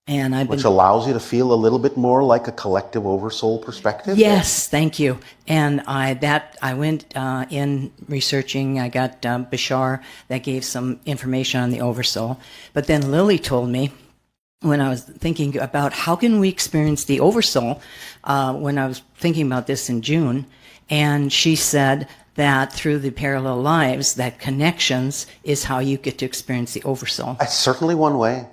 And Which allows you to feel a little bit more like a collective oversoul perspective? Yes, thank you. And I went in researching. I got Bashar that gave some information on the Oversoul. But then Lily told me, when I was thinking about how can we experience the Oversoul, when I was thinking about this in June, and she said that through the parallel lives, that connections is how you get to experience the Oversoul. That's certainly one way.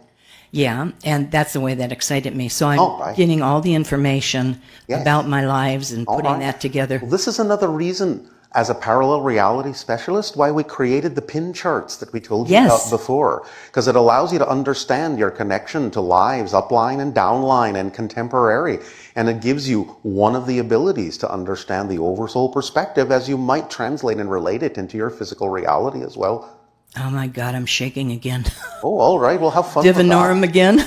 Yeah, and that's the way that excited me. So I'm getting all the information about my lives and putting that together. Well, this is another reason, as a parallel reality specialist, why we created the pin charts that we told you about before. Because it allows you to understand your connection to lives, upline and downline and contemporary. And it gives you one of the abilities to understand the oversoul perspective as you might translate and relate it into your physical reality as well. Oh my God, I'm shaking again. Oh, all right. Well, have fun Divinorum with again.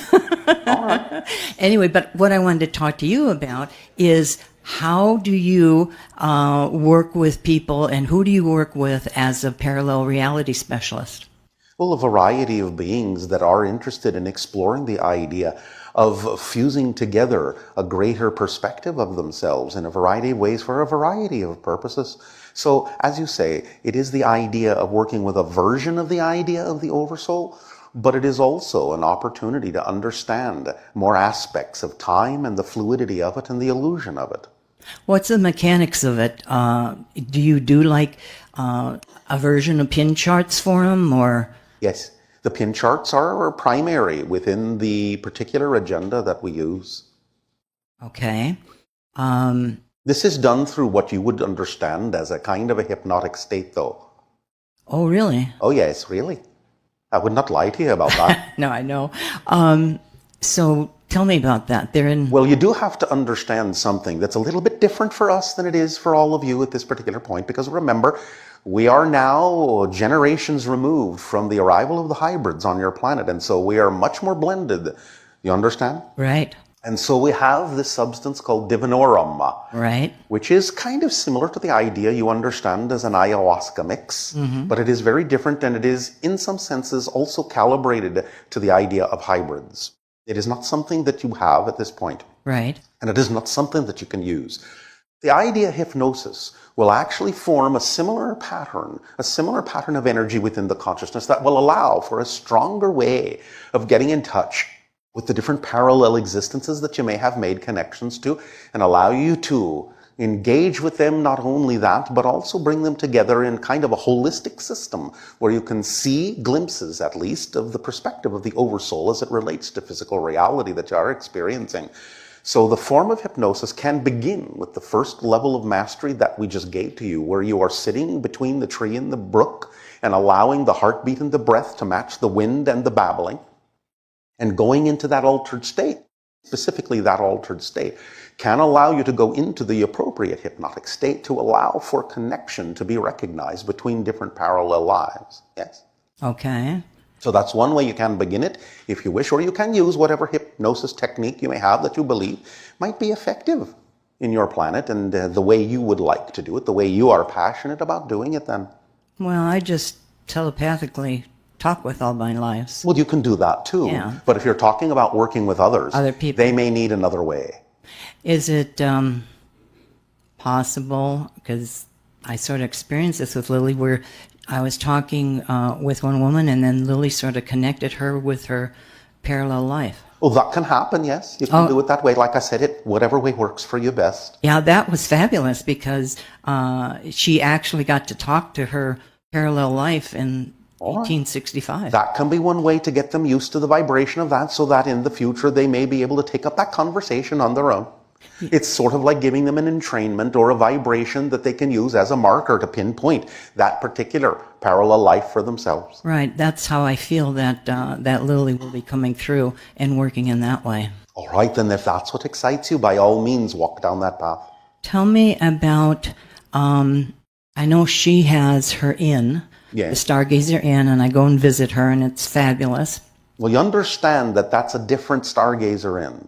All right. Anyway, but what I wanted to talk to you about is how do you work with people, and who do you work with as a parallel reality specialist? Well, a variety of beings that are interested in exploring the idea of fusing together a greater perspective of themselves in a variety of ways for a variety of purposes. So, as you say, it is the idea of working with a version of the idea of the Oversoul, but it is also an opportunity to understand more aspects of time and the fluidity of it and the illusion of it. What's the mechanics of it? Do you do like a version of pin charts for them, or? Yes, the pin charts are primary within the particular agenda that we use. Okay. This is done through what you would understand as a kind of a hypnotic state, though. Oh, really? Oh, yes, really. I would not lie to you about that. No, I know. So tell me about that. Well, you do have to understand something that's a little bit different for us than it is for all of you at this particular point, because remember, we are now generations removed from the arrival of the hybrids on your planet, and so we are much more blended. You understand? Right. And so we have this substance called divinorum, right, which is kind of similar to the idea you understand as an ayahuasca mix, but it is very different, and it is, in some senses, also calibrated to the idea of hybrids. It is not something that you have at this point. Right. And it is not something that you can use. The idea hypnosis will actually form a similar pattern of energy within the consciousness that will allow for a stronger way of getting in touch with the different parallel existences that you may have made connections to, and allow you to engage with them, not only that, but also bring them together in kind of a holistic system where you can see glimpses, at least, of the perspective of the Oversoul as it relates to physical reality that you are experiencing. So the form of hypnosis can begin with the first level of mastery that we just gave to you, where you are sitting between the tree and the brook and allowing the heartbeat and the breath to match the wind and the babbling. And going into that altered state, specifically that altered state, can allow you to go into the appropriate hypnotic state to allow for connection to be recognized between different parallel lives. Yes? Okay. So that's one way you can begin it, if you wish, or you can use whatever hypnosis technique you may have that you believe might be effective in your planet and the way you would like to do it, the way you are passionate about doing it then. Well, I just telepathically talk with all my lives. Well, you can do that too. Yeah. But if you're talking about working with others, other people, they may need another way. Is it possible, because I sort of experienced this with Lily, where I was talking with one woman and then Lily sort of connected her with her parallel life? Well, that can happen, yes. You can do it that way. Like I said, whatever way works for you best. Yeah, that was fabulous, because she actually got to talk to her parallel life in 1865. That can be one way to get them used to the vibration of that, so that in the future they may be able to take up that conversation on their own. It's sort of like giving them an entrainment or a vibration that they can use as a marker to pinpoint that particular parallel life for themselves. Right. That's how I feel that that Lily will be coming through and working in that way. All right, then if that's what excites you, by all means, walk down that path. Tell me about, I know she has her inn, the Stargazer Inn, and I go and visit her, and it's fabulous. Well, you understand that that's a different Stargazer Inn.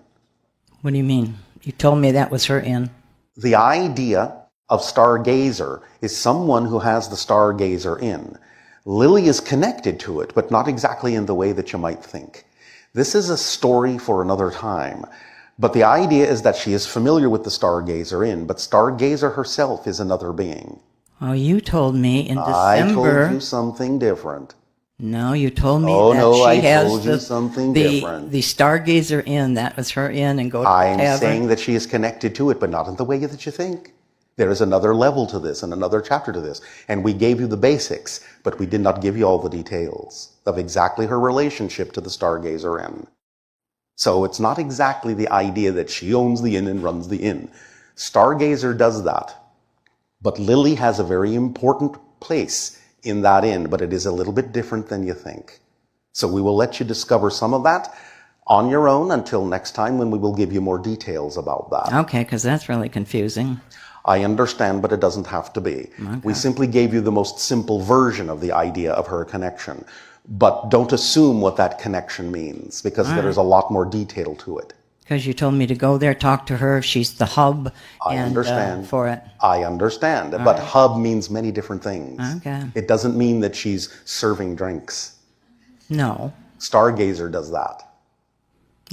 What do you mean? You told me that was her inn. The idea of Stargazer is someone who has the Stargazer Inn. Lily is connected to it, but not exactly in the way that you might think. This is a story for another time. But the idea is that she is familiar with the Stargazer Inn, but Stargazer herself is another being. Oh, you told me in I December. told you something different. No, you told me Oh, that no, she I has told you something different. the Stargazer Inn. That was her inn, and go to the I'm tavern. saying that she is connected to it, but not in the way that you think. There is another level to this and another chapter to this. And we gave you the basics, but we did not give you all the details of exactly her relationship to the Stargazer Inn. So it's not exactly the idea that she owns the inn and runs the inn. Stargazer does that. But Lily has a very important place in that inn, but it is a little bit different than you think. So we will let you discover some of that on your own until next time, when we will give you more details about that. Okay, because that's really confusing. I understand, but it doesn't have to be. Okay. We simply gave you the most simple version of the idea of her connection. But don't assume what that connection means, because there is a lot more detail to it. Because you told me to go there, talk to her. She's the hub. I understand. For it. I understand. But hub means many different things. Okay. It doesn't mean that she's serving drinks. No. Stargazer does that.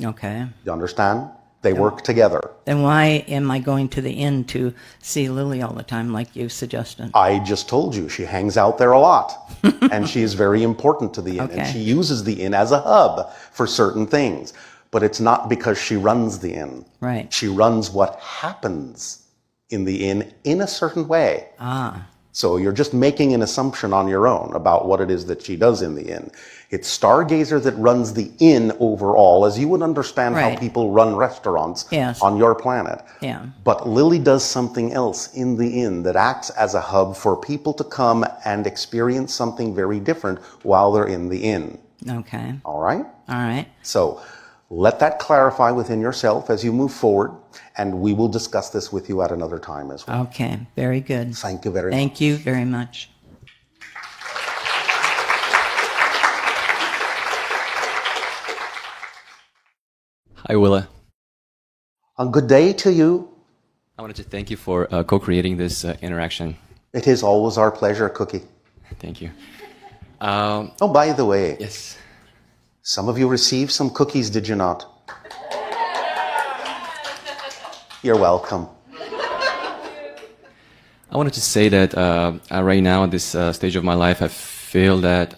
Okay. You understand? They work together. Then why am I going to the inn to see Lily all the time, like you suggested? I just told you, she hangs out there a lot. And she is very important to the inn. Okay. And she uses the inn as a hub for certain things. But it's not because she runs the inn. Right. She runs what happens in the inn in a certain way. Ah. So you're just making an assumption on your own about what it is that she does in the inn. It's Stargazer that runs the inn overall, as you would understand how Right. people run restaurants Yes. on your planet. Yeah. But Lily does something else in the inn that acts as a hub for people to come and experience something very different while they're in the inn. Okay. All right? All right. So let that clarify within yourself as you move forward, and we will discuss this with you at another time as well. Okay. Very good. Thank you very much. Thank you very much. Hi, Willa. A good day to you. I wanted to thank you for co-creating this interaction. It is always our pleasure, Cookie. Thank you. Oh, by the way, Yes. some of you received some cookies, did you not? You're welcome. I wanted to say that right now, at this stage of my life, I feel that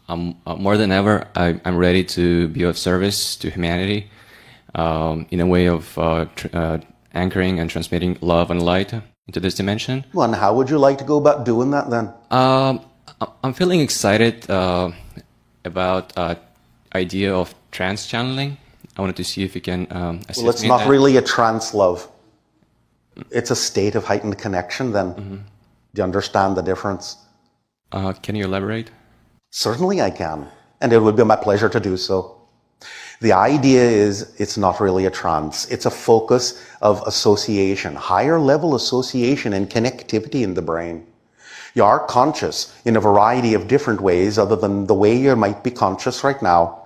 I'm more than ever, I'm ready to be of service to humanity in a way of anchoring and transmitting love and light into this dimension. Well, and how would you like to go about doing that then? I'm feeling excited about idea of trance channeling. I wanted to see if you can assist Well, it's me in not that. really a trance love. It's a state of heightened connection then. Mm-hmm. Do you understand the difference? Can you elaborate? Certainly I can, and it would be my pleasure to do so. The idea is it's not really a trance. It's a focus of association, higher level association and connectivity in the brain. You are conscious in a variety of different ways other than the way you might be conscious right now.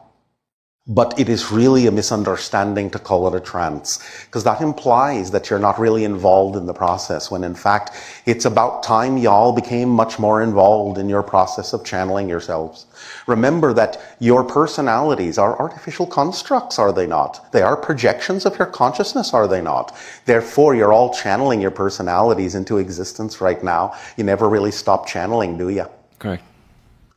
But it is really a misunderstanding to call it a trance, because that implies that you're not really involved in the process, when in fact, it's about time y'all became much more involved in your process of channeling yourselves. Remember that your personalities are artificial constructs, are they not? They are projections of your consciousness, are they not? Therefore, you're all channeling your personalities into existence right now. You never really stop channeling, do you? Correct.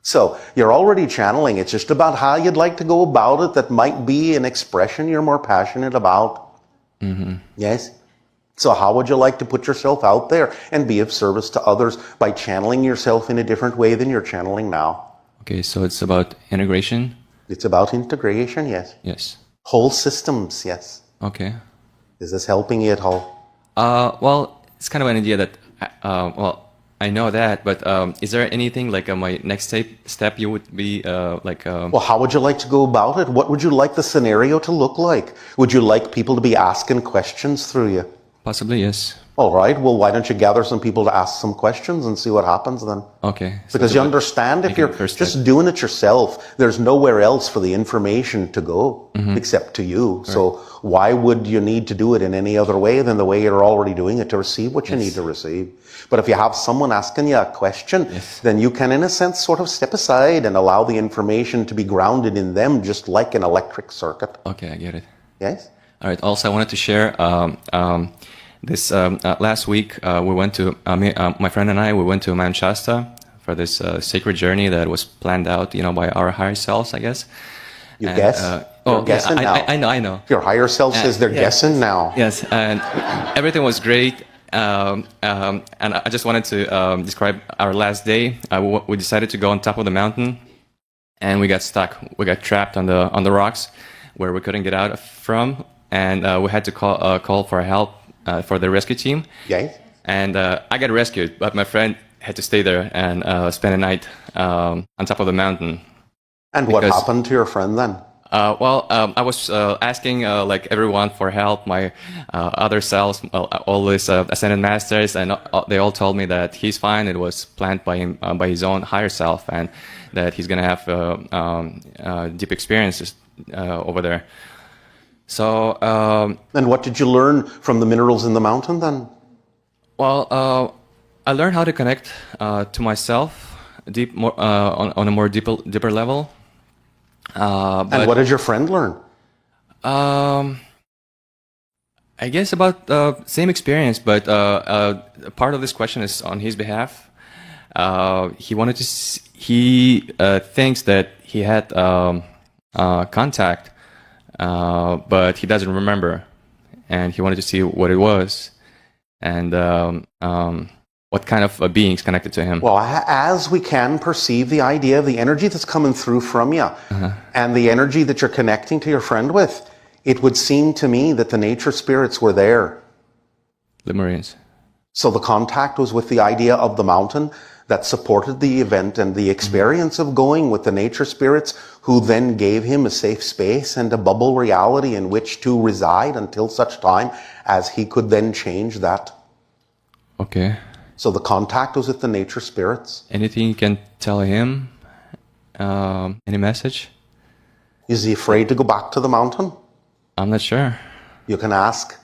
So you're already channeling. It's just about how you'd like to go about it. That might be an expression you're more passionate about. Mm-hmm. Yes? So how would you like to put yourself out there and be of service to others by channeling yourself in a different way than you're channeling now? Okay, so it's about integration? It's about integration, yes. Yes. Whole systems, yes. Okay. Is this helping you at all? Well, it's kind of an idea that, I know that, but is there anything like my next step you would be Well, how would you like to go about it? What would you like the scenario to look like? Would you like people to be asking questions through you? Possibly, yes. All right, well, why don't you gather some people to ask some questions and see what happens then? Okay. Because you understand, if you're just doing it yourself, there's nowhere else for the information to go except to you. Right. So why would you need to do it in any other way than the way you're already doing it to receive what you need to receive? But if you have someone asking you a question, then you can, in a sense, sort of step aside and allow the information to be grounded in them, just like an electric circuit. Okay, I get it. Yes? All right. Also, I wanted to share this last week. We went to my friend and I. We went to Mount Shasta for this sacred journey that was planned out, by our higher selves, I guess. You guess? Guessing now. I know. Your higher self says they're guessing now. Yes, and everything was great. And I just wanted to describe our last day. We decided to go on top of the mountain, and we got stuck. We got trapped on the rocks, where we couldn't get out from, and we had to call for help for the rescue team. Yes. And I got rescued, but my friend had to stay there and spend a night on top of the mountain. And what happened to your friend then? I was asking like everyone for help, my other selves, all these ascended masters, and they all told me that he's fine. It was planned by him, by his own higher self, and that he's gonna have deep experiences over there. So. And what did you learn from the minerals in the mountain then? Well, I learned how to connect to myself on a more deeper level. And what did your friend learn? I guess about same experience, but part of this question is on his behalf. He wanted to. He thinks that he had contact, but he doesn't remember, and he wanted to see what it was, and what kind of beings connected to him. Well, as we can perceive the idea of the energy that's coming through from you, and the energy that you're connecting to your friend with, it would seem to me that the nature spirits were there. Lemurians. So the contact was with the idea of the mountain that supported the event and the experience of going with the nature spirits, who then gave him a safe space and a bubble reality in which to reside until such time as he could then change that. Okay. So the contact was with the nature spirits. Anything you can tell him? Any message? Is he afraid to go back to the mountain? I'm not sure. You can ask.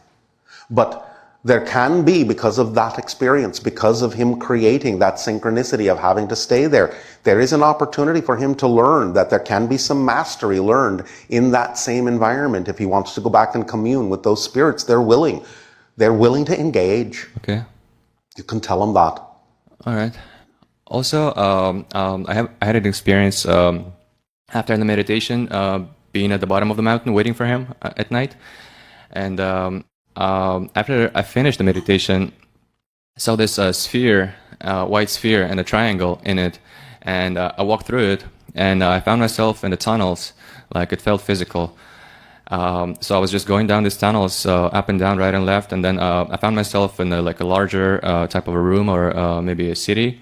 But there can be, because of that experience, because of him creating that synchronicity of having to stay there, there is an opportunity for him to learn that there can be some mastery learned in that same environment. If he wants to go back and commune with those spirits, they're willing. They're willing to engage. Okay. You can tell them that. All right. Also, I had an experience after the meditation, being at the bottom of the mountain waiting for him at night, and after I finished the meditation, I saw this sphere, white sphere, and a triangle in it, and I walked through it, and I found myself in the tunnels, like it felt physical. So I was just going down these tunnels, up and down, right and left, and then I found myself in a larger type of a room, or maybe a city.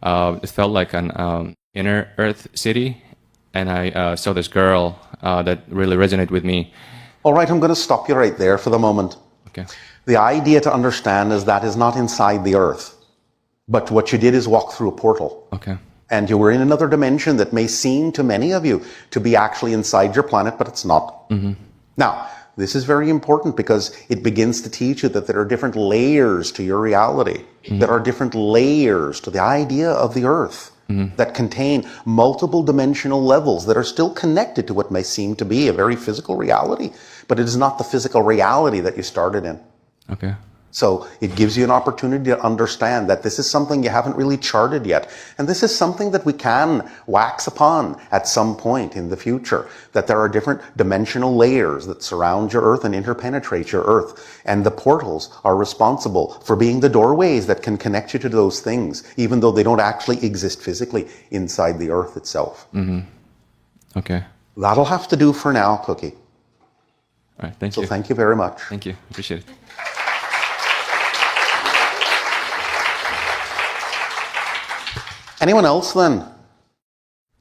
It felt like an inner Earth city, and I saw this girl that really resonated with me. All right, I'm going to stop you right there for the moment. Okay. The idea to understand is that is not inside the Earth, but what you did is walk through a portal. Okay. And you were in another dimension that may seem to many of you to be actually inside your planet, but it's not. Now, this is very important because it begins to teach you that there are different layers to your reality. There are different layers to the idea of the Earth that contain multiple dimensional levels that are still connected to what may seem to be a very physical reality, but it is not the physical reality that you started in. Okay. So it gives you an opportunity to understand that this is something you haven't really charted yet. And this is something that we can wax upon at some point in the future, that there are different dimensional layers that surround your Earth and interpenetrate your Earth. And the portals are responsible for being the doorways that can connect you to those things, even though they don't actually exist physically inside the Earth itself. Okay. That'll have to do for now, Cookie. All right. Thank you. So thank you very much. Thank you. Appreciate it. Anyone else then?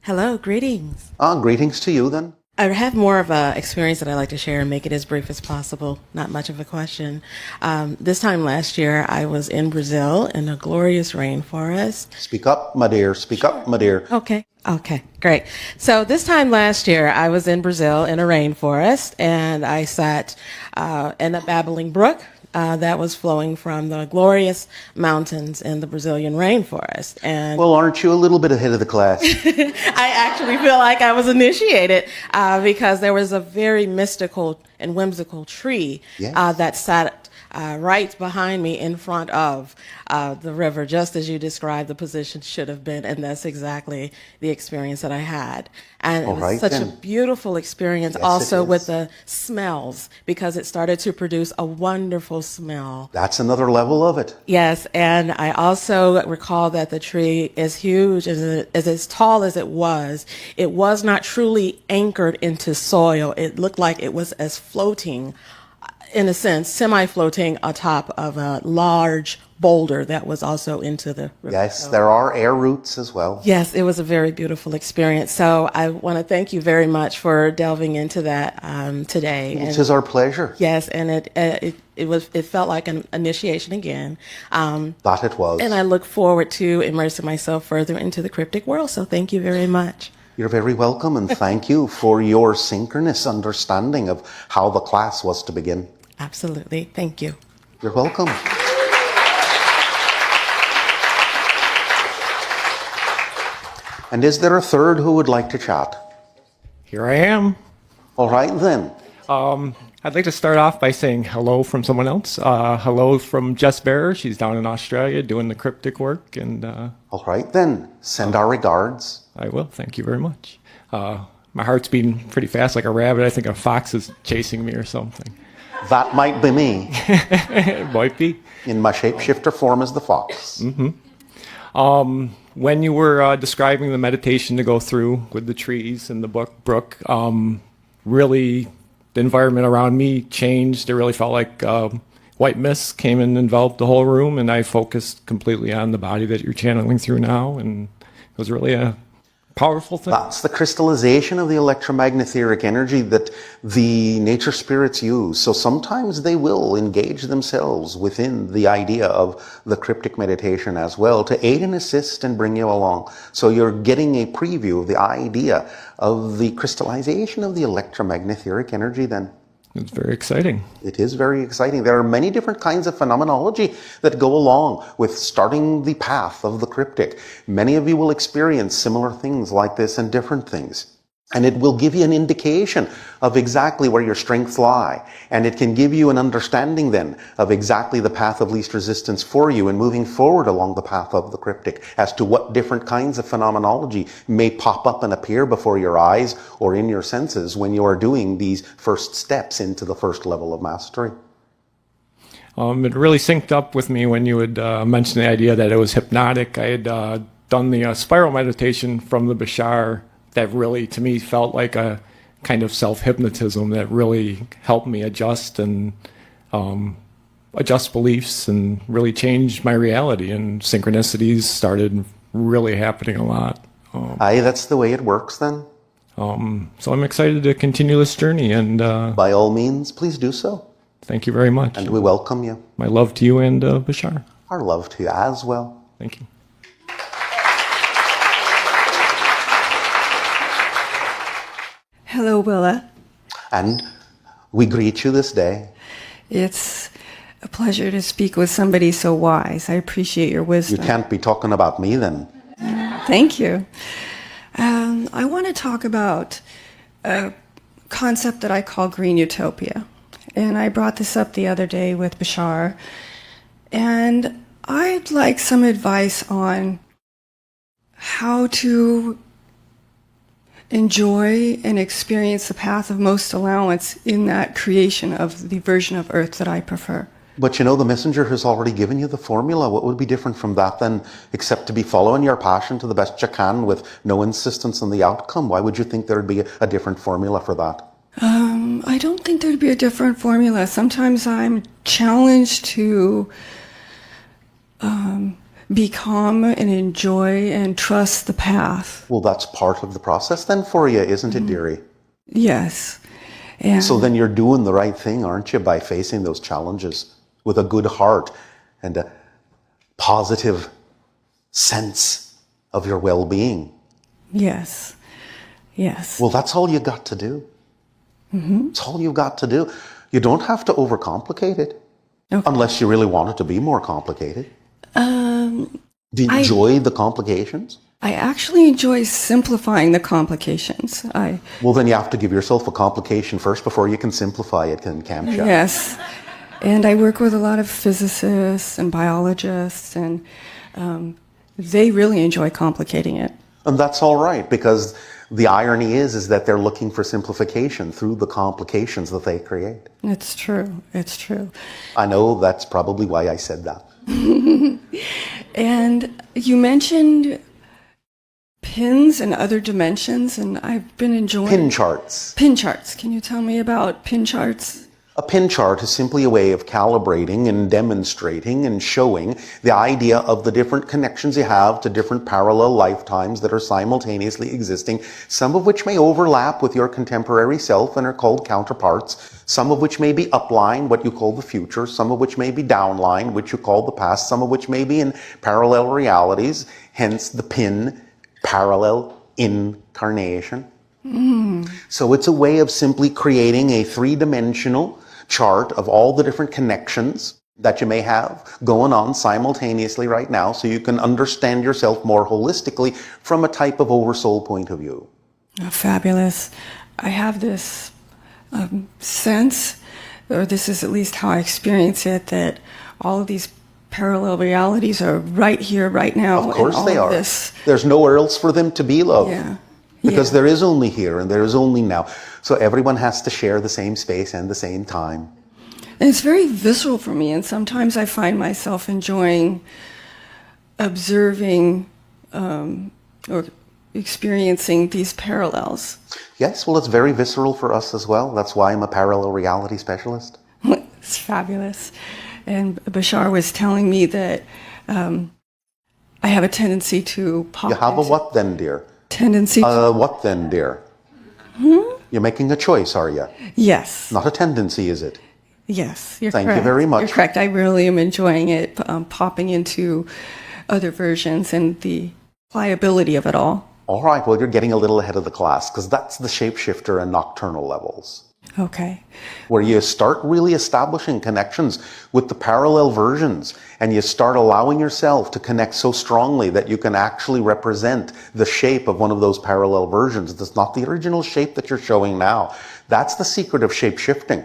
Hello, greetings. Greetings to you then. I have more of a experience that I'd like to share and make it as brief as possible. Not much of a question. This time last year, I was in Brazil in a glorious rainforest. Speak up, my dear. Speak up, my dear. Okay. Okay, great. So this time last year, I was in Brazil in a rainforest, and I sat in a babbling brook that was flowing from the glorious mountains in the Brazilian rainforest. And Well, aren't you a little bit ahead of the class? I actually feel like I was initiated because there was a very mystical and whimsical tree Yes. that sat right behind me in front of the river, just as you described the position should have been. And that's exactly the experience that I had. And it All was right, such then. a beautiful experience Yes, also it with is. the smells, because it started to produce a wonderful smell. That's another level of it. Yes, and I also recall that the tree, as huge as tall as it was not truly anchored into soil. It looked like it was as floating, in a sense, semi-floating atop of a large boulder that was also into the river. Yes, there are air roots as well. Yes, it was a very beautiful experience. So I want to thank you very much for delving into that today. It is our pleasure. Yes, and it felt like an initiation again. That it was. And I look forward to immersing myself further into the cryptic world. So thank you very much. You're very welcome, and thank you for your synchronous understanding of how the class was to begin. Absolutely. Thank you. You're welcome. And is there a third who would like to chat? Here I am. All right, then. I'd like to start off by saying hello from someone else. Hello from Jess Bearer. She's down in Australia doing the cryptic work, and All right, then. Send our regards. I will. Thank you very much. My heart's beating pretty fast like a rabbit. I think a fox is chasing me or something. That might be me, It might be. in my shapeshifter form as the fox. When you were describing the meditation to go through with the trees and the brook, really the environment around me changed. It really felt like white mist came and enveloped the whole room, and I focused completely on the body that you're channeling through now, and it was really a powerful thing. That's the crystallization of the electromagnetheric energy that the nature spirits use. So sometimes they will engage themselves within the idea of the cryptic meditation as well to aid and assist and bring you along. So you're getting a preview of the idea of the crystallization of the electromagnetheric energy then. It's very exciting. It is very exciting. There are many different kinds of phenomenology that go along with starting the path of the cryptic. Many of you will experience similar things like this and different things. And it will give you an indication of exactly where your strengths lie. And it can give you an understanding then of exactly the path of least resistance for you in moving forward along the path of the cryptic as to what different kinds of phenomenology may pop up and appear before your eyes or in your senses when you are doing these first steps into the first level of mastery. It really synced up with me when you had mentioned the idea that it was hypnotic. I had done the spiral meditation from the Bashar that really, to me, felt like a kind of self-hypnotism that really helped me adjust and adjust beliefs and really change my reality. And synchronicities started really happening a lot. Aye, that's the way it works then. So I'm excited to continue this journey, and By all means, please do so. thank you very much. And we welcome you. My love to you and Bashar. Our love to you as well. Thank you. Hello, Willa. And we greet you this day. It's a pleasure to speak with somebody so wise. I appreciate your You wisdom. can't be talking about me then. Thank you. I want to talk about a concept that I call green utopia. And I brought this up the other day with Bashar. And I'd like some advice on how to enjoy and experience the path of most allowance in that creation of the version of Earth that I prefer. But you know, the messenger has already given you the formula. What would be different from that then, except to be following your passion to the best you can with no insistence on the outcome? Why would you think there'd be a different formula for that? I don't think there'd be a different formula. Sometimes I'm challenged to be calm and enjoy and trust the path. Well, that's part of the process then for you, isn't it, dearie? Yes. And So then you're doing the right thing, aren't you, by facing those challenges with a good heart and a positive sense of your well-being. yes. Yes. Well, that's all you got to do. It's all you've got to do. You don't have to overcomplicate it, Okay. unless you really want it to be more complicated. Do you I- enjoy the complications? I actually enjoy simplifying the complications. Well, then you have to give yourself a complication first before you can simplify it, can't you? Yes. And I work with a lot of physicists and biologists, and they really enjoy complicating it. And that's all right, because the irony is that they're looking for simplification through the complications that they create. It's true. It's true. I know that's probably why I said that. And you mentioned pins and other dimensions, and I've been enjoying Pin charts. Pin charts. Can you tell me about pin charts? A pin chart is simply a way of calibrating and demonstrating and showing the idea of the different connections you have to different parallel lifetimes that are simultaneously existing, some of which may overlap with your contemporary self and are called counterparts, some of which may be upline, what you call the future, some of which may be downline, which you call the past, some of which may be in parallel realities, hence the pin parallel incarnation. So it's a way of simply creating a three-dimensional chart of all the different connections that you may have going on simultaneously right now, so you can understand yourself more holistically from a type of oversoul point of view. Oh, fabulous. I have this sense, or this is at least how I experience it, that all of these parallel realities are right here, right now. Of course and all they of are. This. There's nowhere else for them to be, love. Yeah. Because Yeah. there is only here and there is only now. So everyone has to share the same space and the same time. And it's very visceral for me, and sometimes I find myself enjoying observing or experiencing these parallels. Yes, well, it's very visceral for us as well. That's why I'm a parallel reality specialist. It's fabulous. And Bashar was telling me that I have a tendency to pop. You have a into- what then, dear? Tendency to, What then, dear? You're making a choice, are you? yes. Not a tendency, is it? Yes, you're Thank you correct. very much. You're correct. I really am enjoying it, popping into other versions and the pliability of it all. All right, well, you're getting a little ahead of the class, because that's the shapeshifter and nocturnal levels, Okay. where you start really establishing connections with the parallel versions, and you start allowing yourself to connect so strongly that you can actually represent the shape of one of those parallel versions. That's not the original shape that you're showing now. That's the secret of shape-shifting.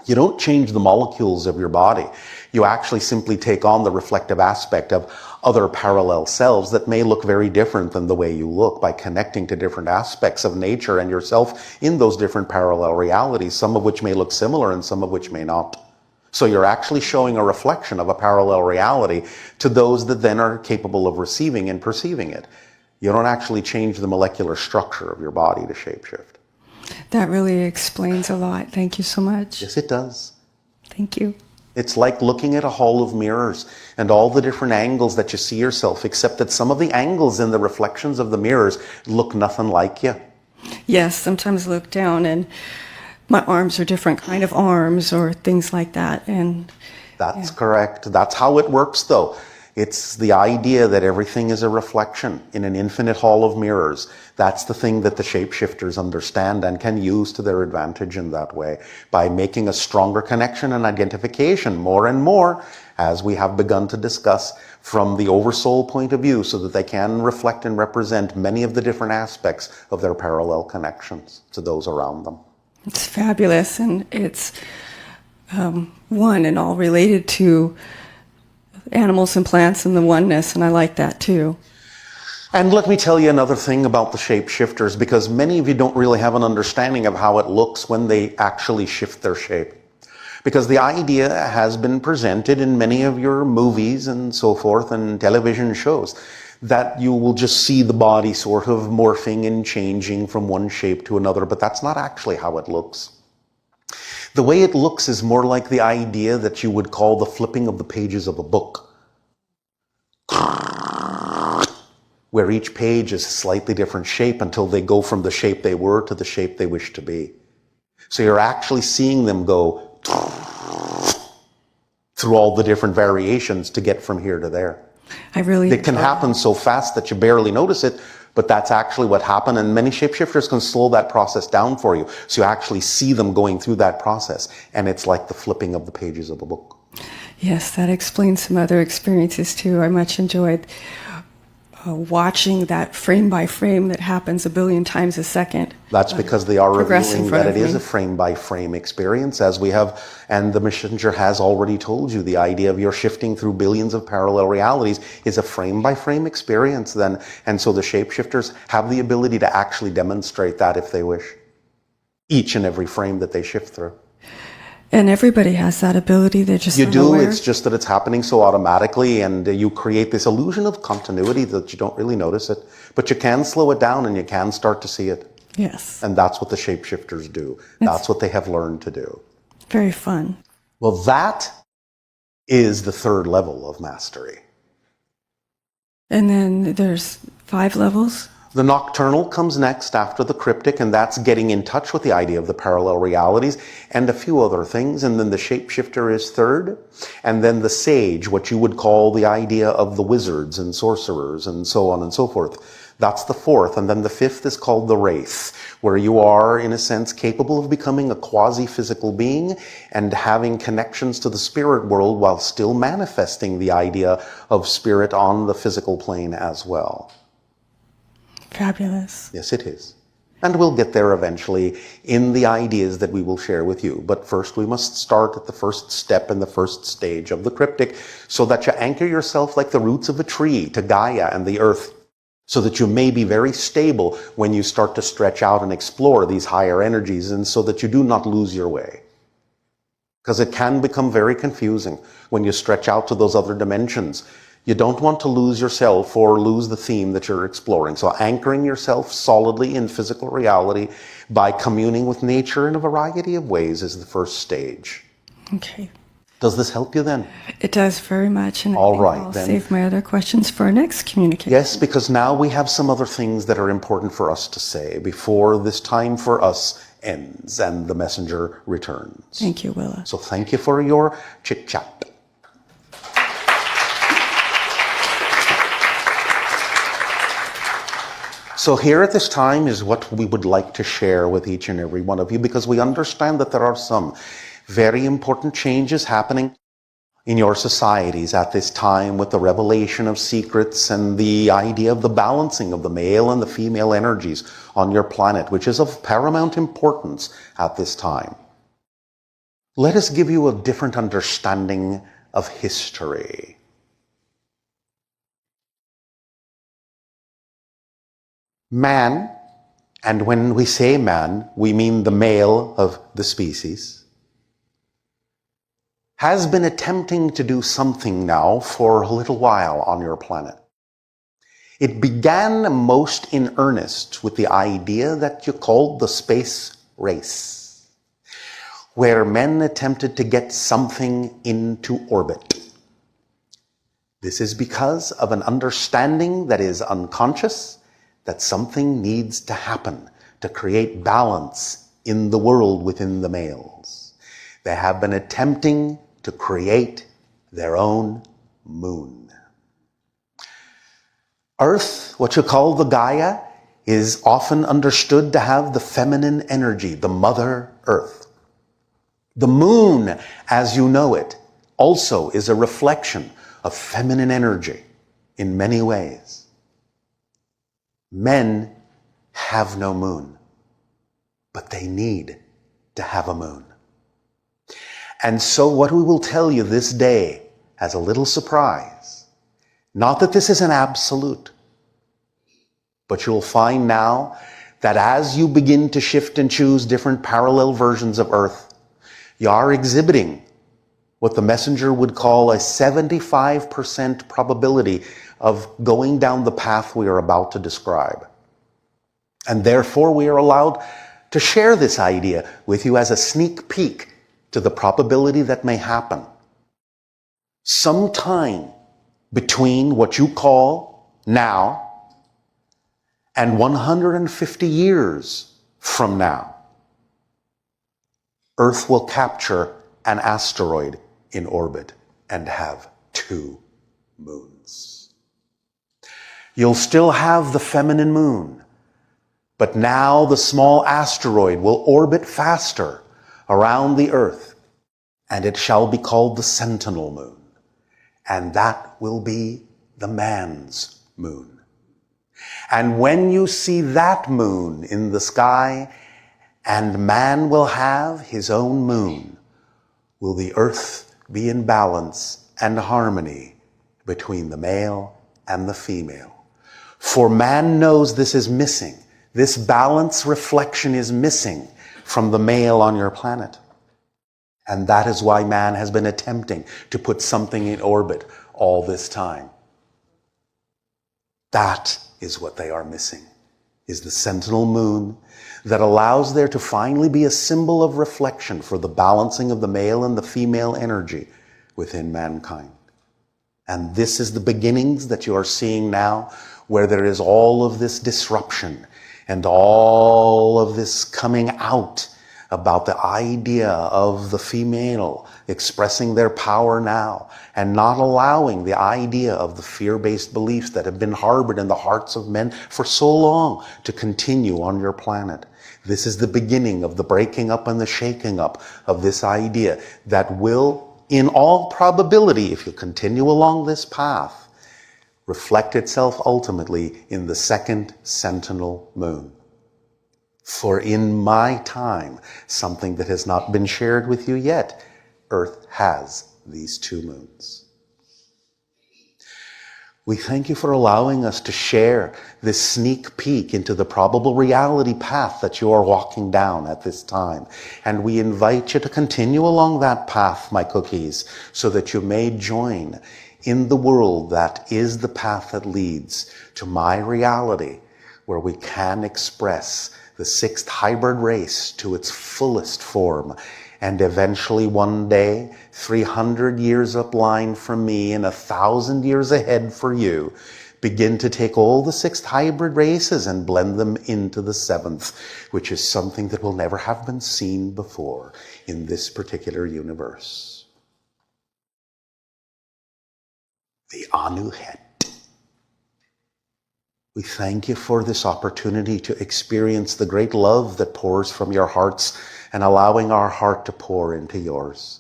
You don't change the molecules of your body. You actually simply take on the reflective aspect of other parallel selves that may look very different than the way you look by connecting to different aspects of nature and yourself in those different parallel realities, some of which may look similar and some of which may not. So you're actually showing a reflection of a parallel reality to those that then are capable of receiving and perceiving it. You don't actually change the molecular structure of your body to shapeshift. That really explains a lot. Thank you so much. Yes, it does. Thank you. It's like looking at a hall of mirrors and all the different angles that you see yourself, except that some of the angles in the reflections of the mirrors look nothing like you. Yes, sometimes I look down and my arms are different kind of arms or things like that. And That's correct. That's how it works, though. It's the idea that everything is a reflection in an infinite hall of mirrors. That's the thing that the shapeshifters understand and can use to their advantage in that way, by making a stronger connection and identification more and more, as we have begun to discuss, from the oversoul point of view, so that they can reflect and represent many of the different aspects of their parallel connections to those around them. it's fabulous. And it's one and all related to animals and plants and the oneness. And I like that too. And let me tell you another thing about the shapeshifters, because many of you don't really have an understanding of how it looks when they actually shift their shape. Because the idea has been presented in many of your movies and so forth and television shows, that you will just see the body sort of morphing and changing from one shape to another, but that's not actually how it looks. The way it looks is more like the idea that you would call the flipping of the pages of a book. where each page is a slightly different shape until they go from the shape they were to the shape they wish to be. So you're actually seeing them go through all the different variations to get from here to there. I really It can enjoy happen so fast that you barely notice it, but that's actually what happened, and many shapeshifters can slow that process down for you. So you actually see them going through that process, and it's like the flipping of the pages of a book. Yes, that explains some other experiences too. I much enjoyed watching that frame by frame that happens a billion times a second. That's because they are progress in revealing front that it of is me. a frame-by-frame experience, as we have, and the messenger has already told you, the idea of you're shifting through billions of parallel realities is a frame-by-frame experience then, and so the shapeshifters have the ability to actually demonstrate that if they wish, each and every frame that they shift through. And everybody has that ability. They're just You do, unaware. it's just that it's happening so automatically, and you create this illusion of continuity that you don't really notice it, but you can slow it down and you can start to see it. Yes. And that's what the shapeshifters do. That's what they have learned to do. Very fun. Well, that is the third level of mastery. And then there's 5 levels. The nocturnal comes next after the cryptic, and that's getting in touch with the idea of the parallel realities and a few other things. And then the shapeshifter is third. And then the sage, what you would call the idea of the wizards and sorcerers and so on and so forth. That's the fourth. And then the fifth is called the wraith, where you are, in a sense, capable of becoming a quasi-physical being and having connections to the spirit world while still manifesting the idea of spirit on the physical plane as well. Fabulous. Yes, it is. And we'll get there eventually in the ideas that we will share with you. But first we must start at the first step and the first stage of the cryptic, so that you anchor yourself like the roots of a tree to Gaia and the earth, so that you may be very stable when you start to stretch out and explore these higher energies, and so that you do not lose your way. Because it can become very confusing when you stretch out to those other dimensions. You don't want to lose yourself or lose the theme that you're exploring. So anchoring yourself solidly in physical reality by communing with nature in a variety of ways is the first stage. Okay. Does this help you then? It does very much. And All I think right, I'll then. save my other questions for our next communication. Yes, because now we have some other things that are important for us to say before this time for us ends and the messenger returns. Thank you, Willa. So thank you for your chit-chat. So here at this time is what we would like to share with each and every one of you, because we understand that there are some very important changes happening in your societies at this time with the revelation of secrets and the idea of the balancing of the male and the female energies on your planet, which is of paramount importance at this time. Let us give you a different understanding of history. Man, and when we say man, we mean the male of the species, has been attempting to do something now for a little while on your planet. It began most in earnest with the idea that you called the space race, where men attempted to get something into orbit. This is because of an understanding that is unconscious that something needs to happen to create balance in the world within the males. They have been attempting to create their own moon. Earth, what you call the Gaia, is often understood to have the feminine energy, the Mother Earth. The moon, as you know it, also is a reflection of feminine energy in many ways. Men have no moon, but they need to have a moon. And so what we will tell you this day as a little surprise, not that this is an absolute, but you'll find now that as you begin to shift and choose different parallel versions of Earth, you are exhibiting what the messenger would call a 75% probability of going down the path we are about to describe. And therefore we are allowed to share this idea with you as a sneak peek to the probability that may happen. Sometime between what you call now And 150 years from now, Earth will capture an asteroid in orbit and have 2 moons. You'll still have the feminine moon, but now the small asteroid will orbit faster around the Earth, and it shall be called the Sentinel Moon, and that will be the man's moon. And when you see that moon in the sky, and man will have his own moon, will the Earth be in balance and harmony between the male and the female. For man knows this is missing. This balance reflection is missing from the male on your planet. And that is why man has been attempting to put something in orbit all this time. That is what they are missing, is the Sentinel Moon that allows there to finally be a symbol of reflection for the balancing of the male and the female energy within mankind. And this is the beginnings that you are seeing now, where there is all of this disruption and all of this coming out about the idea of the female expressing their power now and not allowing the idea of the fear-based beliefs that have been harbored in the hearts of men for so long to continue on your planet. This is the beginning of the breaking up and the shaking up of this idea that will, in all probability, if you continue along this path, reflect itself ultimately in the second Sentinel Moon. For in my time, something that has not been shared with you yet, Earth has these 2 moons. We thank you for allowing us to share this sneak peek into the probable reality path that you are walking down at this time. And we invite you to continue along that path, my cookies, so that you may join in the world that is the path that leads to my reality, where we can express the 6th hybrid race to its fullest form, and eventually one day, 300 years upline from me and 1,000 years ahead for you, begin to take all the 6th hybrid races and blend them into the 7th, which is something that will never have been seen before in this particular universe. The Anuhet. We thank you for this opportunity to experience the great love that pours from your hearts and allowing our heart to pour into yours.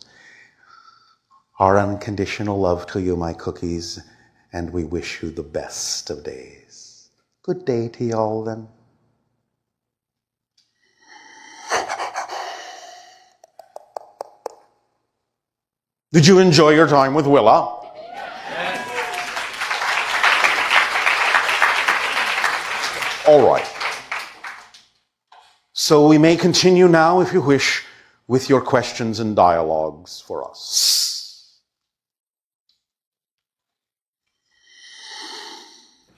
Our unconditional love to you, my cookies, and we wish you the best of days. Good day to y'all then. Did you enjoy your time with Willa? All right. So we may continue now, if you wish, with your questions and dialogues for us.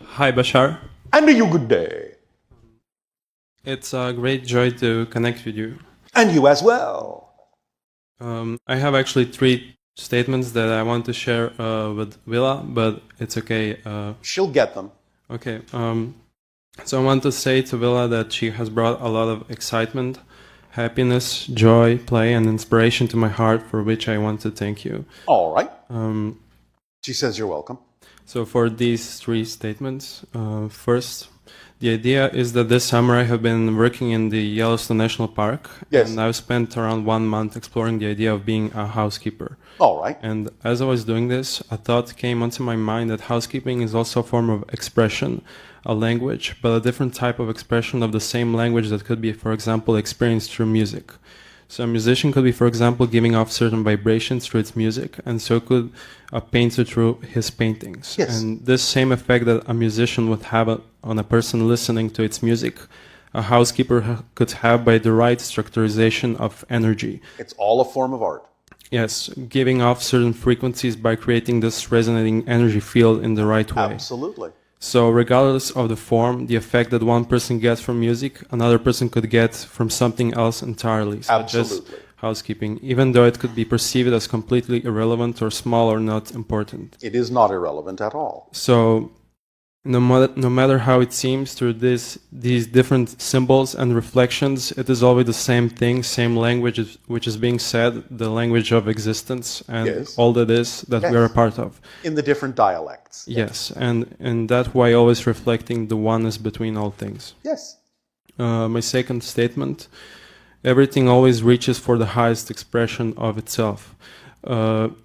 Hi, Bashar. And you good day. It's a great joy to connect with you. And you as well. I have actually 3 statements that I want to share with Willa, but it's okay. She'll get them. Okay. So I want to say to Willa that she has brought a lot of excitement, happiness, joy, play, and inspiration to my heart, for which I want to thank you. All right. She says you're welcome. So for these 3 statements, first, the idea is that this summer I have been working in the Yellowstone National Park, Yes. and I've spent around 1 month exploring the idea of being a housekeeper. All right. And as I was doing this, a thought came onto my mind that housekeeping is also a form of expression, a language, but a different type of expression of the same language that could be, for example, experienced through music. So a musician could be, for example, giving off certain vibrations through its music, and so could a painter through his paintings. Yes. And this same effect that a musician would have on a person listening to its music, a housekeeper could have by the right structurization of energy. It's all a form of art. Yes, giving off certain frequencies by creating this resonating energy field in the right way. Absolutely. So regardless of the form, the effect that one person gets from music, another person could get from something else entirely, such Absolutely. as housekeeping, even though it could be perceived as completely irrelevant or small or not important. It is not irrelevant at all. So no matter how it seems through these different symbols and reflections, it is always the same thing, same language which is being said, the language of existence and Yes. all that is that we are a part of. In the different dialects. Yes, and in that way always reflecting the oneness between all things. Yes. My second statement, everything always reaches for the highest expression of itself.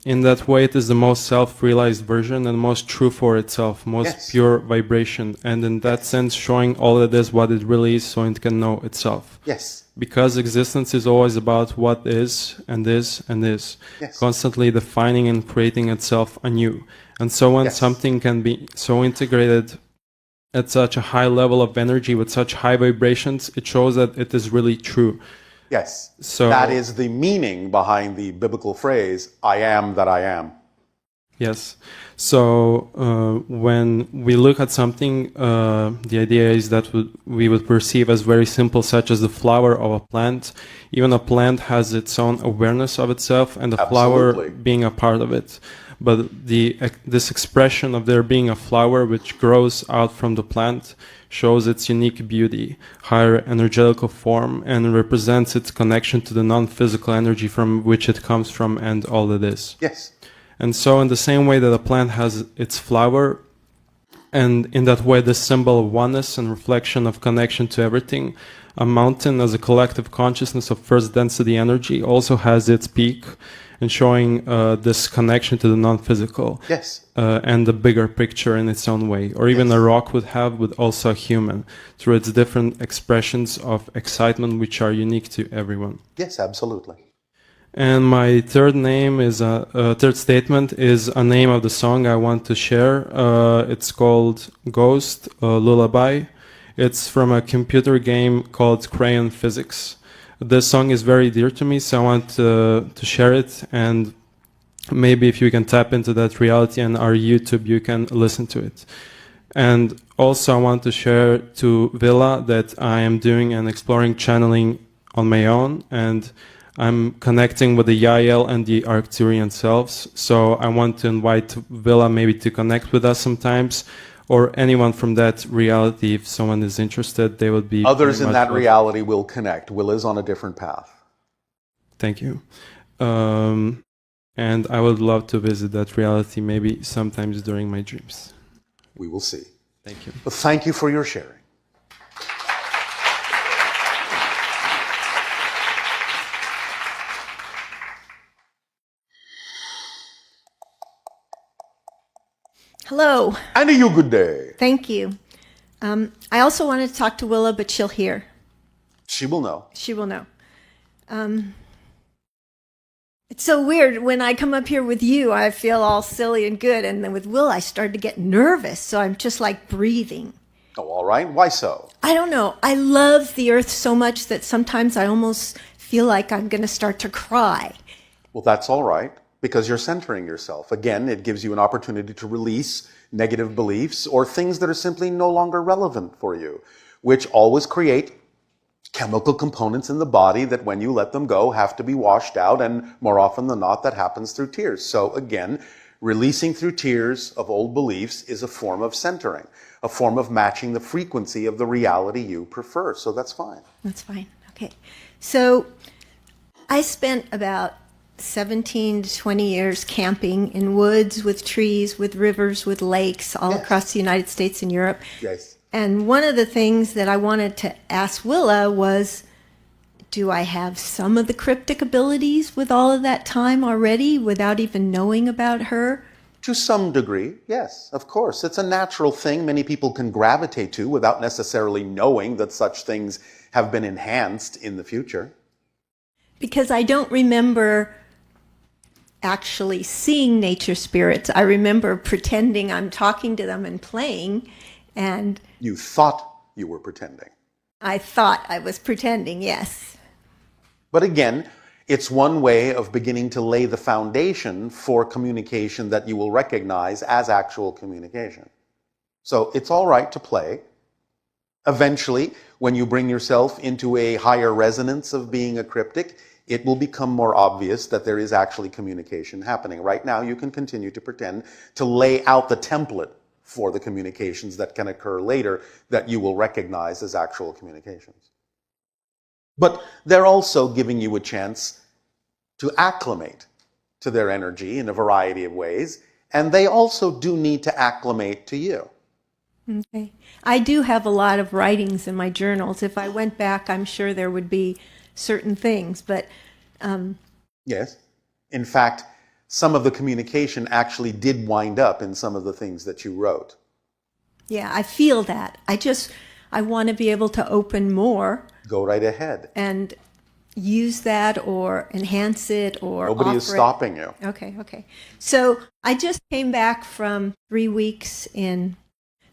In that way, it is the most self-realized version and most true for itself, most pure vibration, and in that sense showing all that is what it really is so it can know itself. Yes. Because existence is always about what is and is and is, constantly defining and creating itself anew. And so when something can be so integrated at such a high level of energy with such high vibrations, it shows that it is really true. Yes. So that is the meaning behind the biblical phrase, I am that I am. Yes. So when we look at something, the idea is that we would perceive as very simple, such as the flower of a plant. Even a plant has its own awareness of itself and the flower being a part of it. But this expression of there being a flower which grows out from the plant shows its unique beauty, higher energetical form, and represents its connection to the non-physical energy from which it comes from and all that is. Yes. And so in the same way that a plant has its flower, and in that way the symbol of oneness and reflection of connection to everything, a mountain as a collective consciousness of first density energy also has its peak, and showing this connection to the non-physical, and the bigger picture in its own way. Or even a rock would have with also a human, through its different expressions of excitement which are unique to everyone. Yes, absolutely. And my third name is third statement is a name of the song I want to share. It's called Ghost Lullaby. It's from a computer game called Crayon Physics. This song is very dear to me, so I want to share it, and maybe if you can tap into that reality and our YouTube, you can listen to it. And also I want to share to Villa that I am doing and exploring channeling on my own, and I'm connecting with the Yael and the Arcturian selves, so I want to invite Villa maybe to connect with us sometimes, or anyone from that reality. If someone is interested, they would be... Others in that reality will connect. Will is on a different path. Thank you. And I would love to visit that reality maybe sometimes during my dreams. We will see. Thank you. But thank you for your sharing. Hello. And a you good day. Thank you. I also wanted to talk to Willa, but she'll hear. She will know. She will know. It's so weird. When I come up here with you, I feel all silly and good. And then with Will, I started to get nervous. So I'm just like breathing. Oh, all right. Why so? I don't know. I love the earth so much that sometimes I almost feel like I'm going to start to cry. Well, that's all right, because you're centering yourself. Again, it gives you an opportunity to release negative beliefs or things that are simply no longer relevant for you, which always create chemical components in the body that when you let them go have to be washed out, and more often than not that happens through tears. So again, releasing through tears of old beliefs is a form of centering, a form of matching the frequency of the reality you prefer. So that's fine. That's fine. Okay. So I spent about 17 to 20 years camping in woods with trees, with rivers, with lakes all across the United States and Europe. Yes. And one of the things that I wanted to ask Willa was, do I have some of the cryptic abilities with all of that time already without even knowing about her? To some degree, yes, of course. It's a natural thing many people can gravitate to without necessarily knowing that such things have been enhanced in the future. Because I don't remember actually seeing nature spirits. I remember pretending I'm talking to them and playing, and you thought you were pretending. I thought I was pretending, yes. But again, it's one way of beginning to lay the foundation for communication that you will recognize as actual communication. So it's all right to play. Eventually, when you bring yourself into a higher resonance of being a cryptic, it will become more obvious that there is actually communication happening. Right now, you can continue to pretend to lay out the template for the communications that can occur later that you will recognize as actual communications. But they're also giving you a chance to acclimate to their energy in a variety of ways, and they also do need to acclimate to you. Okay. I do have a lot of writings in my journals. If I went back, I'm sure there would be certain things, but Yes. In fact, some of the communication actually did wind up in some of the things that you wrote. yeah, I feel that. I want to be able to open more Go right ahead. and use that or enhance it or Nobody is offer it. stopping you. Okay. So I just came back from 3 weeks in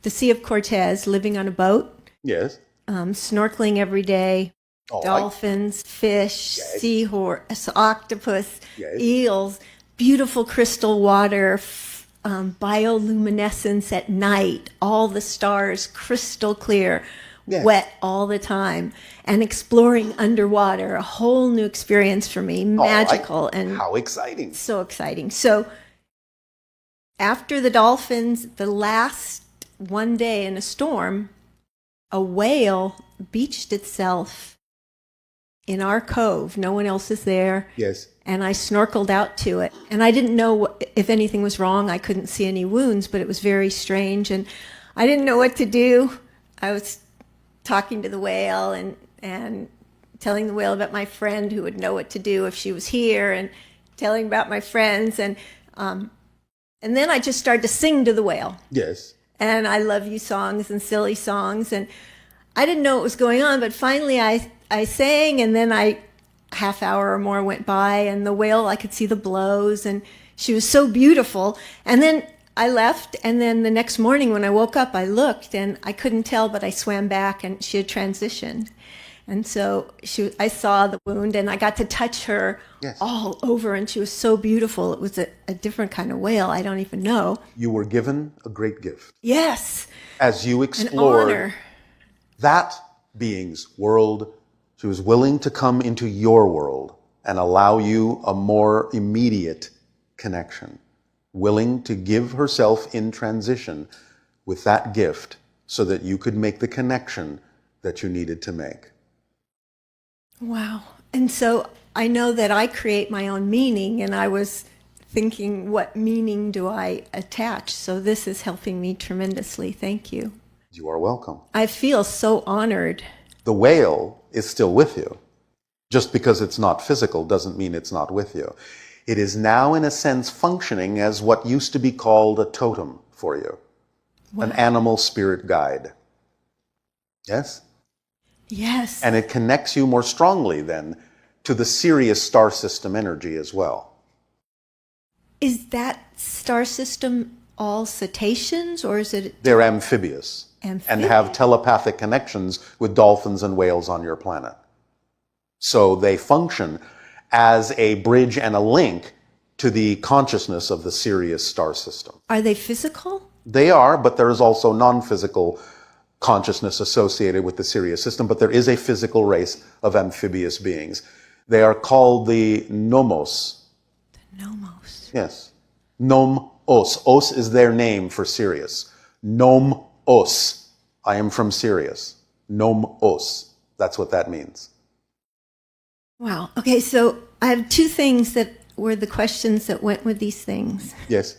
the Sea of Cortez, living on a boat, Yes. snorkeling every day, Oh, dolphins, fish, Yes. seahorse, octopus, Yes. eels, beautiful crystal water, bioluminescence at night, all the stars crystal clear, Yes. wet all the time, and exploring underwater, a whole new experience for me, magical and How exciting. so exciting. So after the dolphins, the last one day in a storm, a whale beached itself in our cove. No one else is there. Yes. And I snorkeled out to it. And I didn't know if anything was wrong. I couldn't see any wounds, but it was very strange. And I didn't know what to do. I was talking to the whale and telling the whale about my friend who would know what to do if she was here, and telling about my friends. And then I just started to sing to the whale. Yes. And I love you songs and silly songs. And I didn't know what was going on, but finally I sang, and then half hour or more went by, and the whale, I could see the blows, and she was so beautiful. And then I left, and then the next morning when I woke up, I looked, and I couldn't tell, but I swam back, and she had transitioned. And so I saw the wound, and I got to touch her Yes. all over, and she was so beautiful. It was a different kind of whale. I don't even know. You were given a great gift. Yes, As you an explored honor. that being's world, she was willing to come into your world and allow you a more immediate connection, willing to give herself in transition with that gift so that you could make the connection that you needed to make. Wow. And so I know that I create my own meaning, and I was thinking, what meaning do I attach? So this is helping me tremendously. Thank you. You are welcome. I feel so honored. The whale is still with you. Just because it's not physical doesn't mean it's not with you. It is now, in a sense, functioning as what used to be called a totem for you, an animal spirit guide. Yes? Yes. And it connects you more strongly then to the Sirius star system energy as well. Is that star system all cetaceans, or is it They're amphibious and have telepathic connections with dolphins and whales on your planet. So they function as a bridge and a link to the consciousness of the Sirius star system. Are they physical? They are, but there is also non-physical consciousness associated with the Sirius system, but there is a physical race of amphibious beings. They are called the Nomos. The Nomos. Yes. Nom-os. Os is their name for Sirius. Nom-os. I am from Sirius. Nom-os. That's what that means. Wow. Okay, so I have two things that were the questions that went with these things. Yes.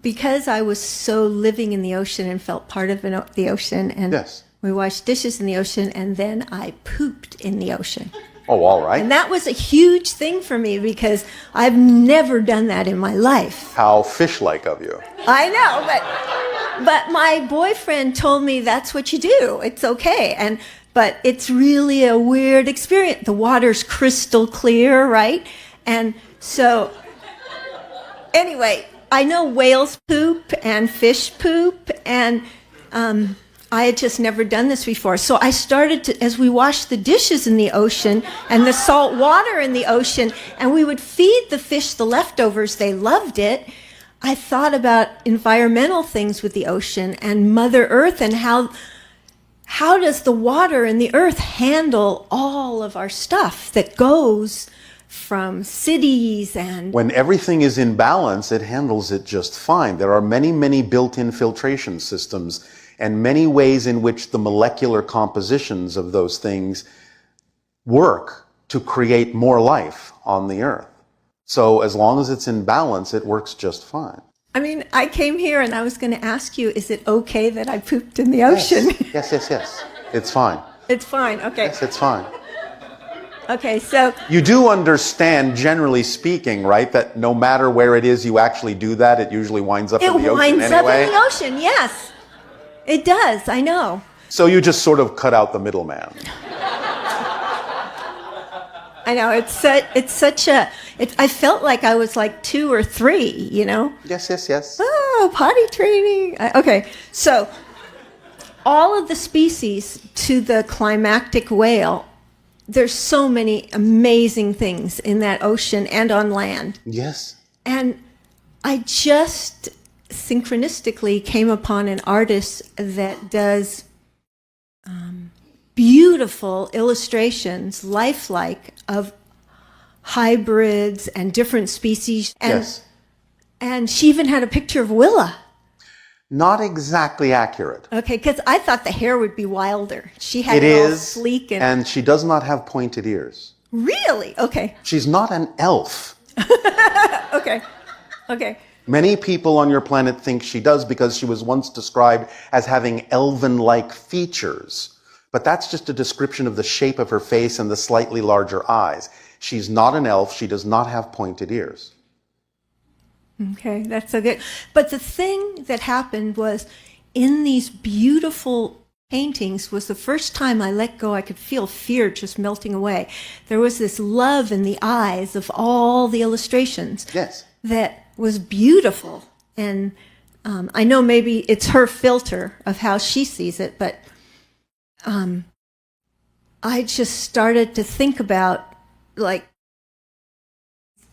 Because I was so living in the ocean and felt part of the ocean, and Yes. we washed dishes in the ocean, and then I pooped in the ocean. Oh, all right. And that was a huge thing for me because I've never done that in my life. How fish-like of you. I know, but my boyfriend told me that's what you do. It's okay. But it's really a weird experience. The water's crystal clear, right? And so anyway, I know whales poop and fish poop, and I had just never done this before. So I started to, as we washed the dishes in the ocean and the salt water in the ocean, and we would feed the fish the leftovers, they loved it. I thought about environmental things with the ocean and Mother Earth, and how does the water and the earth handle all of our stuff that goes from cities and When everything is in balance, it handles it just fine. There are many, many built-in filtration systems and many ways in which the molecular compositions of those things work to create more life on the Earth. So as long as it's in balance, it works just fine. I mean, I came here and I was going to ask you, is it okay that I pooped in the ocean? Yes, yes, yes. It's fine. It's fine. Okay. Yes, it's fine. Okay. So You do understand, generally speaking, right, that no matter where it is you actually do that, it usually winds up it in the ocean winds up anyway. in the ocean. Yes, it does. I know. So you just sort of cut out the middleman. I know. It's such a. I felt like I was like 2 or 3. You know. Yes, yes, yes. Oh, potty training. Okay. So all of the species to the climactic whale. There's so many amazing things in that ocean and on land. Yes. And I just synchronistically came upon an artist that does beautiful illustrations, lifelike, of hybrids and different species. And, Yes. and she even had a picture of Willa. Not exactly accurate. Okay, because I thought the hair would be wilder. She had It it all is, sleek and she does not have pointed ears. really okay. She's not an elf. Okay, okay. Many people on your planet think she does because she was once described as having elven-like features. But that's just a description of the shape of her face and the slightly larger eyes. She's not an elf. She does not have pointed ears. Okay, that's so good. But the thing that happened was in these beautiful paintings was the first time I let go, I could feel fear just melting away. There was this love in the eyes of all the illustrations Yes. that was beautiful. And I know maybe it's her filter of how she sees it, but I just started to think about like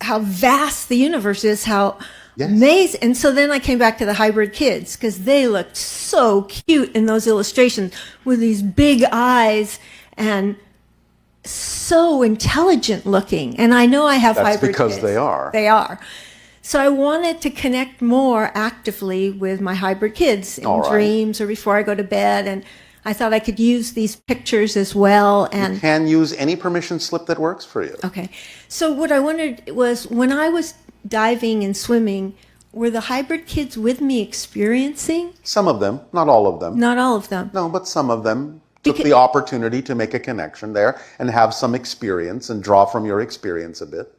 how vast the universe is, how Yes. amazing. And so then I came back to the hybrid kids because they looked so cute in those illustrations with these big eyes and so intelligent looking. And I know I have That's hybrid because kids. they are. They are. So I wanted to connect more actively with my hybrid kids in All right. dreams or before I go to bed. And I thought I could use these pictures as well. And Can use any permission slip that works for you. okay. So what I wondered was when I was diving and swimming, were the hybrid kids with me experiencing? Some of them, not all of them. Not all of them. No, but some of them took Because- the opportunity to make a connection there and have some experience and draw from your experience a bit.